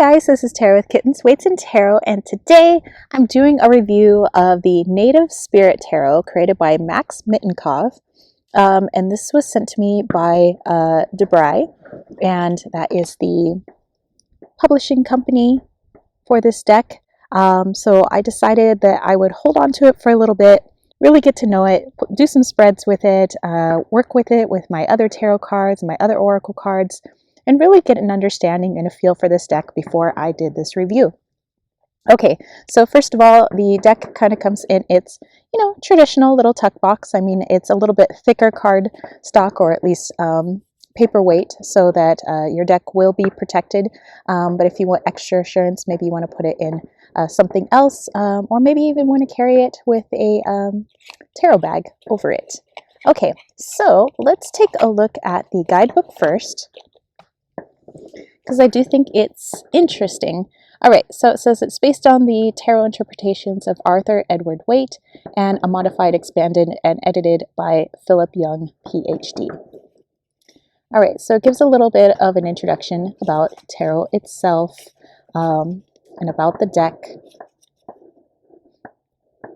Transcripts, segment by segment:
Guys, this is Tarot with Kittens, Weights and Tarot, and today I'm doing a review of the Native Spirit Tarot created by Max Mittenkov, and this was sent to me by Debray, and that is the publishing company for this deck. So I decided that I would hold on to it for a little bit, really get to know it, do some spreads with it, work with it with my other tarot cards, my other oracle cards, and really get an understanding and a feel for this deck before I did this review. Okay, so first of all, the deck kind of comes in its, traditional little tuck box. I mean, it's a little bit thicker card stock, or at least paperweight, so that your deck will be protected. But if you want extra assurance, maybe you want to put it in something else, or maybe even want to carry it with a tarot bag over it. Okay, so let's take a look at the guidebook first, because I do think it's interesting. All right, so it says it's based on the tarot interpretations of Arthur Edward Waite and a modified, expanded, and edited by Philip Young, PhD. All right, so it gives a little bit of an introduction about tarot itself and about the deck.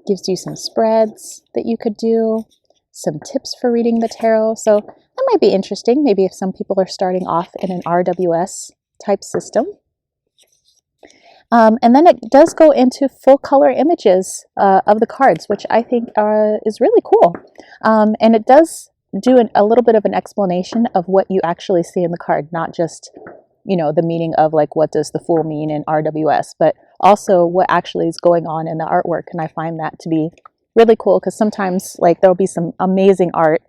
Gives you some spreads that you could do, some tips for reading the tarot. So that might be interesting, maybe if some people are starting off in an RWS type system. And then it does go into full color images of the cards, which I think is really cool. And it does do a little bit of an explanation of what you actually see in the card, not just, the meaning of like, what does the Fool mean in RWS, but also what actually is going on in the artwork. And I find that to be really cool, because sometimes like there'll be some amazing art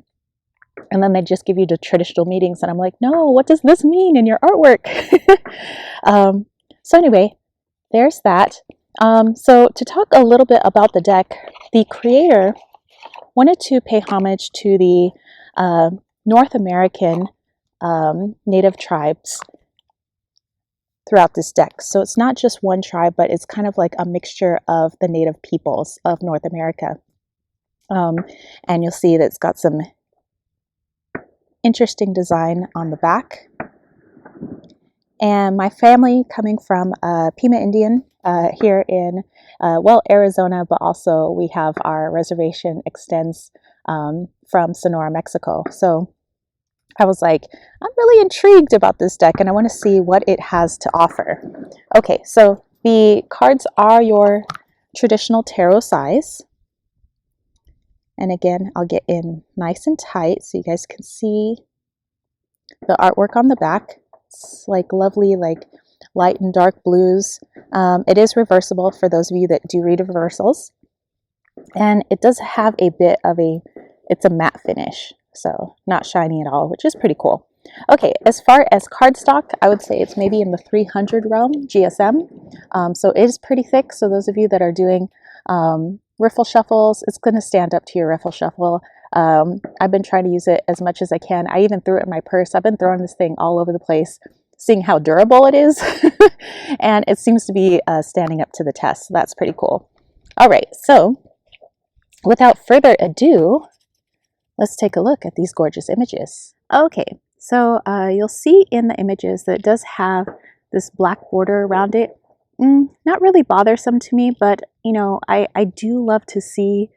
and then they just give you the traditional meanings, and I'm like, no, what does this mean in your artwork? So anyway, there's that. So to talk a little bit about the deck, the creator wanted to pay homage to the North American native tribes throughout this deck. So it's not just one tribe, but it's kind of like a mixture of the native peoples of North America. And you'll see that it's got some interesting design on the back. And my family, coming from Pima Indian here in, Arizona, but also we have our reservation extends from Sonora, Mexico. So I was like, I'm really intrigued about this deck and I want to see what it has to offer. Okay, so the cards are your traditional tarot size. And again, I'll get in nice and tight so you guys can see the artwork on the back. It's like lovely, like light and dark blues. It is reversible for those of you that do read reversals. And it does have a bit of it's a matte finish, so not shiny at all, which is pretty cool. Okay, as far as cardstock, I would say it's maybe in the 300 realm GSM. So it is pretty thick. So those of you that are doing riffle shuffles, it's going to stand up to your riffle shuffle. I've been trying to use it as much as I can. I even threw it in my purse. I've been throwing this thing all over the place, seeing how durable it is. And it seems to be standing up to the test. So that's pretty cool. All right, so without further ado, let's take a look at these gorgeous images. Okay, so you'll see in the images that it does have this black border around it. Not really bothersome to me, but I do love to see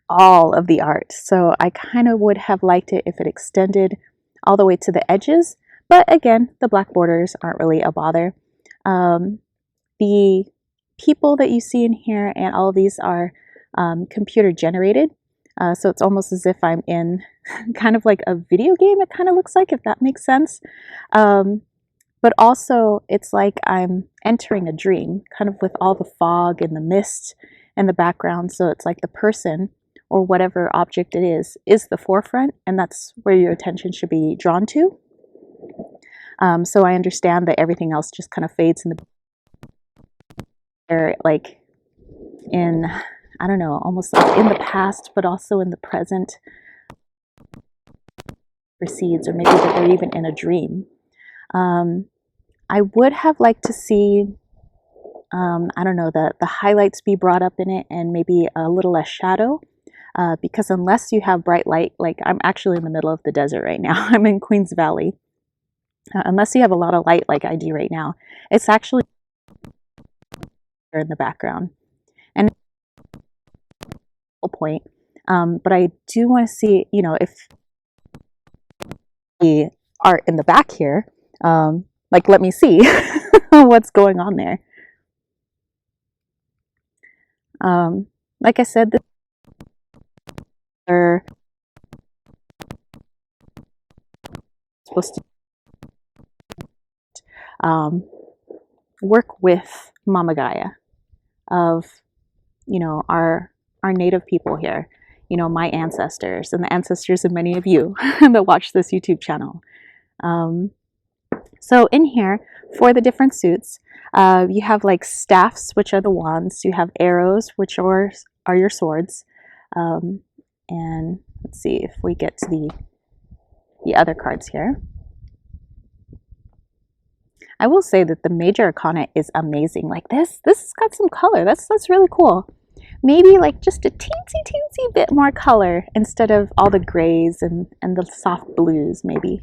all of the art. So I kind of would have liked it if it extended all the way to the edges. But again, the black borders aren't really a bother. The people that you see in here and all of these are computer generated. So it's almost as if I'm in kind of like a video game, it kind of looks like, if that makes sense. But also it's like I'm entering a dream, kind of with all the fog and the mist and the background. So it's like the person or whatever object it is the forefront, and that's where your attention should be drawn to. So I understand that everything else just kind of fades in the, like in, I don't know, almost like in the past, but also in the present proceeds, or maybe that they're even in a dream. I would have liked to see, I don't know, the highlights be brought up in it and maybe a little less shadow. Because unless you have bright light, like I'm actually in the middle of the desert right now. I'm in Queens Valley. unless you have a lot of light like I do right now. It's actually in the background. And point, but I do want to see, you know, if the art in the back here, like let me see what's going on there. Like I said, this are supposed to work with Mama Gaia of, you know, our native people here, you know, my ancestors and the ancestors of many of you that watch this YouTube channel. So in here, for the different suits, you have like staffs, which are the wands. You have arrows, which are your swords. And let's see if we get to the other cards here. I will say that the major arcana is amazing. Like this has got some color. That's really cool. Maybe like just a teensy bit more color instead of all the grays and the soft blues, maybe.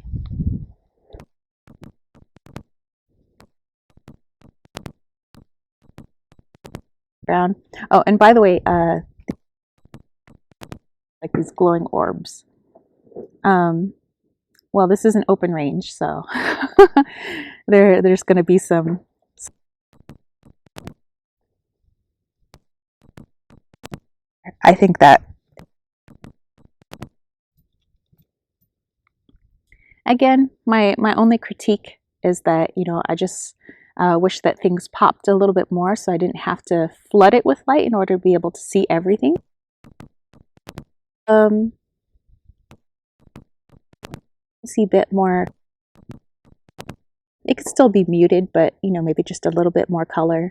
Brown. Oh, and by the way, like these glowing orbs. Well, this is an open range, so there's going to be some. I think that, again, my only critique is that, you know, I just wish that things popped a little bit more so I didn't have to flood it with light in order to be able to see everything. See a bit more. It could still be muted, but, you know, maybe just a little bit more color.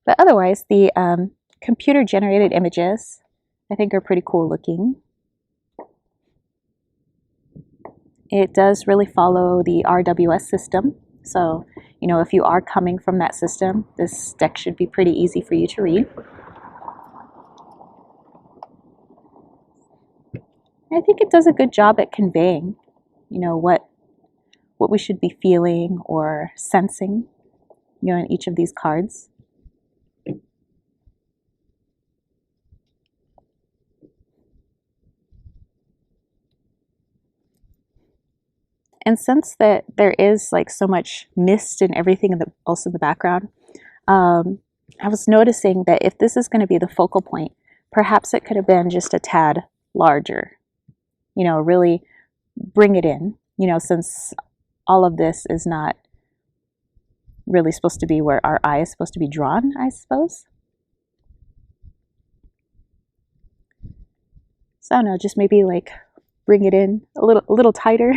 But otherwise, the computer-generated images, I think, are pretty cool looking. It does really follow the RWS system. So, you know, if you are coming from that system, this deck should be pretty easy for you to read. I think it does a good job at conveying, you know, what we should be feeling or sensing, you know, in each of these cards. And since that there is like so much mist and everything else in the background, I was noticing that if this is going to be the focal point, perhaps it could have been just a tad larger, you know, really bring it in, you know, since all of this is not really supposed to be where our eye is supposed to be drawn, I suppose. So I don't know, just maybe like bring it in a little tighter.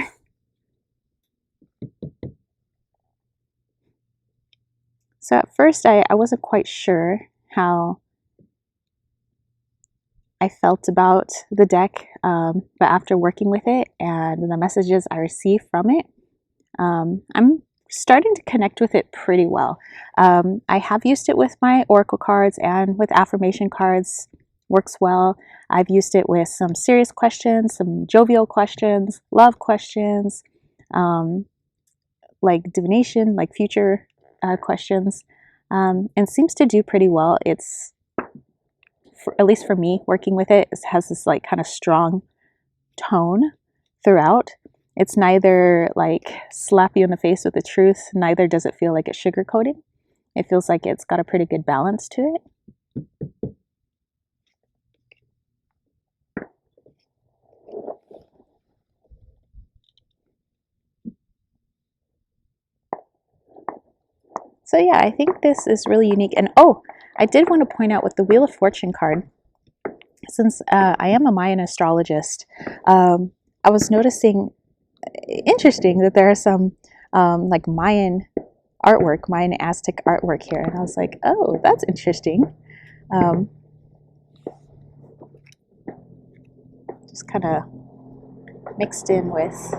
So at first I wasn't quite sure how I felt about the deck, but after working with it and the messages I received from it, I'm starting to connect with it pretty well. I have used it with my oracle cards and with affirmation cards. Works well. I've used it with some serious questions, some jovial questions, love questions, like divination, like future questions, and seems to do pretty well. It's, at least for me, working with it, it has this like kind of strong tone throughout. It's neither like slap you in the face with the truth, neither does it feel like it's sugarcoating. It feels like it's got a pretty good balance to it. So yeah, I think this is really unique. And oh, I did want to point out with the Wheel of Fortune card, since I am a Mayan astrologist, I was noticing, interesting, that there are some like Mayan artwork, Mayan Aztec artwork here. And I was like, oh, that's interesting. Just kind of mixed in with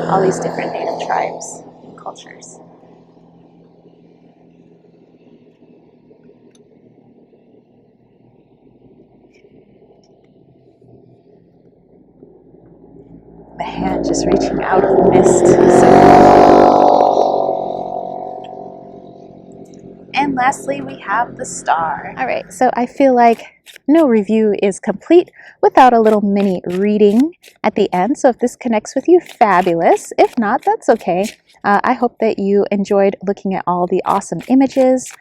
all these different native tribes and cultures. just reaching out of the mist. And lastly, we have the star. All right, so I feel like no review is complete without a little mini reading at the end. So if this connects with you, fabulous. If not, that's okay. I hope that you enjoyed looking at all the awesome images.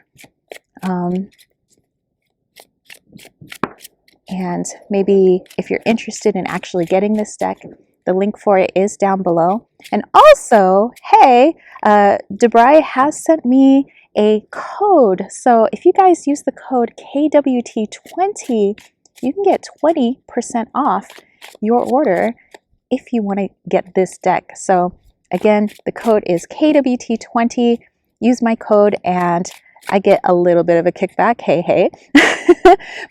And maybe if you're interested in actually getting this deck, the link for it is down below. And also, hey, Debray has sent me a code. So if you guys use the code KWT20, you can get 20% off your order if you want to get this deck. So again, the code is KWT20. Use my code and I get a little bit of a kickback, hey.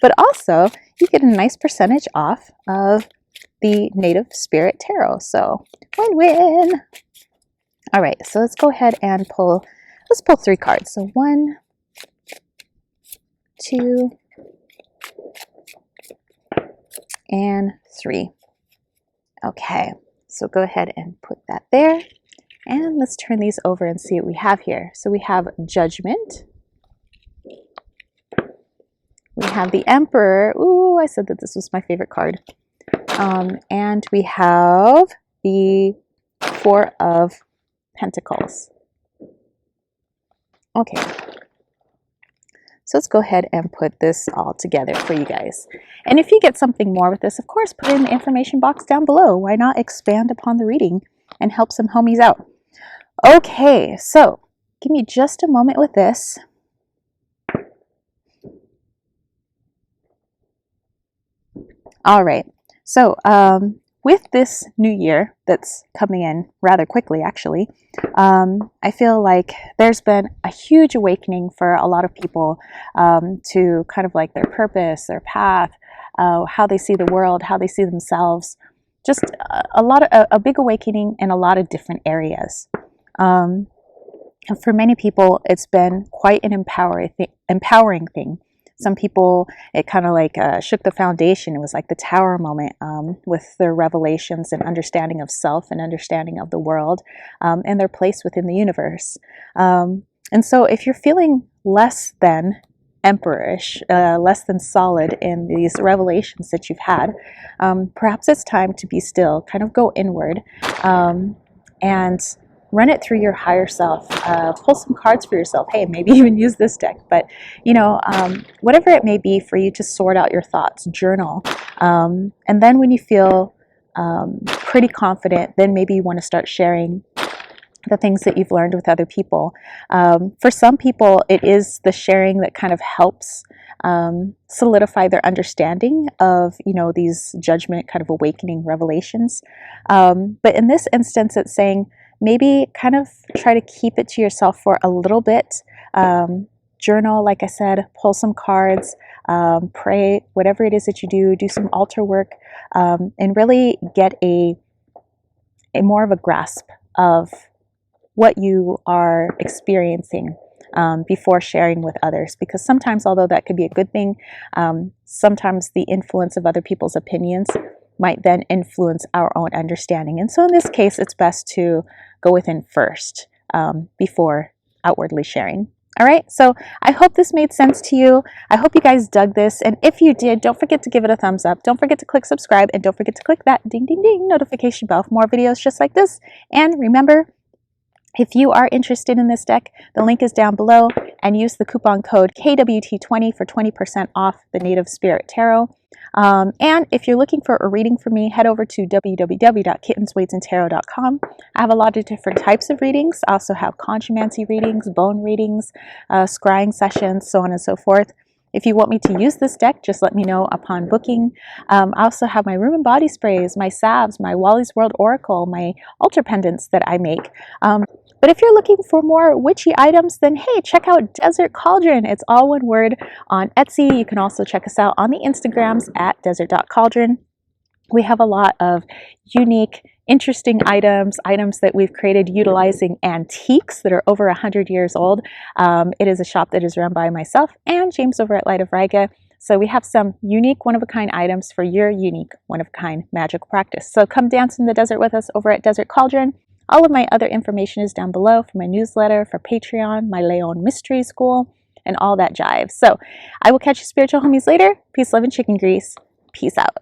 But also, you get a nice percentage off of the Native Spirit Tarot. So win-win. All right, so let's go ahead and let's pull 3 cards. So 1, 2, and 3. Okay, so go ahead and put that there. And let's turn these over and see what we have here. So we have Judgment. We have the Emperor. Ooh, I said that this was my favorite card. And we have the 4 of Pentacles. Okay. So let's go ahead and put this all together for you guys. And if you get something more with this, of course, put it in the information box down below. Why not expand upon the reading and help some homies out? Okay, so give me just a moment with this. All right, so with this new year that's coming in rather quickly, actually, I feel like there's been a huge awakening for a lot of people to kind of like their purpose, their path, how they see the world, how they see themselves. Just a big awakening in a lot of different areas. For many people, it's been quite an empowering thing. Some people, it kind of like shook the foundation. It was like the tower moment with their revelations and understanding of self and understanding of the world and their place within the universe. And so if you're feeling less than emperorish, less than solid in these revelations that you've had, perhaps it's time to be still, kind of go inward and run it through your higher self. Pull some cards for yourself. Hey, maybe even use this deck. But, you know, whatever it may be for you to sort out your thoughts, journal. And then when you feel pretty confident, then maybe you want to start sharing the things that you've learned with other people. For some people, it is the sharing that kind of helps solidify their understanding of, you know, these judgment kind of awakening revelations. But in this instance, it's saying, maybe kind of try to keep it to yourself for a little bit. Journal, like I said, pull some cards, pray, whatever it is that you do, do some altar work, and really get a more of a grasp of what you are experiencing before sharing with others. Because sometimes, although that could be a good thing, sometimes the influence of other people's opinions might then influence our own understanding. And so in this case, it's best to go within first before outwardly sharing. All right, so I hope this made sense to you. I hope you guys dug this. And if you did, don't forget to give it a thumbs up. Don't forget to click subscribe. And don't forget to click that ding, ding, ding notification bell for more videos just like this. And remember, if you are interested in this deck, the link is down below. And use the coupon code KWT20 for 20% off the Native Spirit Tarot. And if you're looking for a reading from me, head over to www.kittensweightsandtarot.com. I have a lot of different types of readings. I also have conjumancy readings, bone readings, scrying sessions, so on and so forth. If you want me to use this deck, just let me know upon booking. I also have my room and body sprays, my salves, my Wally's World Oracle, my altar pendants that I make. But if you're looking for more witchy items, then hey, check out Desert Cauldron. It's all one word on Etsy. You can also check us out on the Instagrams at desert.cauldron. We have a lot of unique, interesting items that we've created utilizing antiques that are over 100 years old. It is a shop that is run by myself and James over at Light of Riga. So we have some unique one-of-a-kind items for your unique one-of-a-kind magical practice. So come dance in the desert with us over at Desert Cauldron. All of my other information is down below for my newsletter, for Patreon, my Leon Mystery School, and all that jive. So I will catch you spiritual homies later. Peace, love, and chicken grease. Peace out.